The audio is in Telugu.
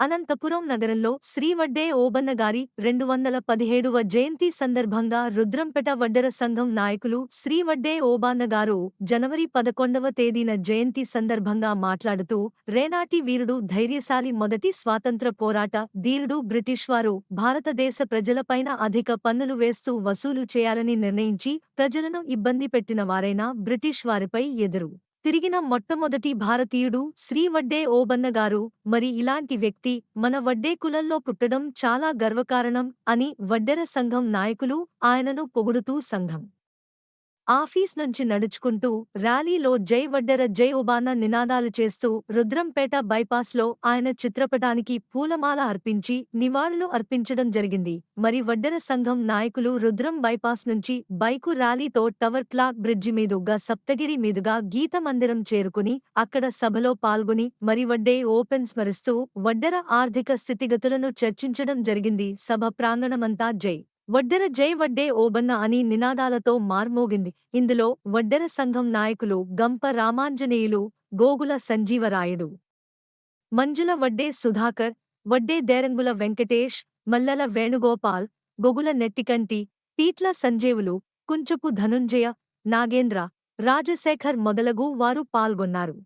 అనంతపురం నగరంలో శ్రీ వడ్డే ఓబన్న గారి 217వ జయంతి సందర్భంగా రుద్రంపేట వడ్డెర సంఘం నాయకులు శ్రీ వడ్డే ఓబన్న గారు జనవరి 11వ తేదీన జయంతి సందర్భంగా మాట్లాడుతూ రేనాటి వీరుడు ధైర్యశాలి మొదటి స్వాతంత్ర పోరాట ధీరుడు బ్రిటిష్వారు భారతదేశ ప్రజలపైన అధిక పన్నులు వేస్తూ వసూలు చేయాలని నిర్ణయించి ప్రజలను ఇబ్బంది పెట్టిన వారైనా బ్రిటిష్ వారిపై ఎదురు తిరిగిన మొట్టమొదటి భారతీయుడు శ్రీ వడ్డే ఓబన్న గారు. మరి ఇలాంటి వ్యక్తి మన వడ్డే కులంలో పుట్టడం చాలా గర్వకారణం అని వడ్డెర సంఘం నాయకులు ఆయనను పొగుడుతూ సంఘం ఆఫీస్ నుంచి నడుచుకుంటూ ర్యాలీలో జై వడ్డెర జై ఓబన్న నినాదాలు చేస్తూ రుద్రంపేట బైపాస్లో ఆయన చిత్రపటానికి పూలమాల అర్పించి నివాళులు అర్పించడం జరిగింది. మరి వడ్డెర సంఘం నాయకులు రుద్రం బైపాస్ నుంచి బైకు ర్యాలీతో టవర్ క్లాక్ బ్రిడ్జి మీదుగా సప్తగిరి మీదుగా గీతమందిరం చేరుకుని అక్కడ సభలో పాల్గొని మరి వడ్డే ఓపెన్ స్మరిస్తూ వడ్డెర ఆర్థిక స్థితిగతులను చర్చించడం జరిగింది. సభ ప్రాంగణమంతా జై వడ్డెర జై వడ్డే ఓబన్న అని నినాదాలతో మార్మోగింది. ఇందులో వడ్డెర సంఘం నాయకులు గంప రామాంజనేయులు, గోగుల సంజీవరాయుడు, మంజుల వడ్డే సుధాకర్, వడ్డే దేరంగుల వెంకటేష్, మల్లెల వేణుగోపాల్, గొగుల నెట్టికంటి, పీట్ల సంజేవులు, కుంచపు ధనుంజయ, నాగేంద్ర, రాజశేఖర్ మొదలగు వారు పాల్గొన్నారు.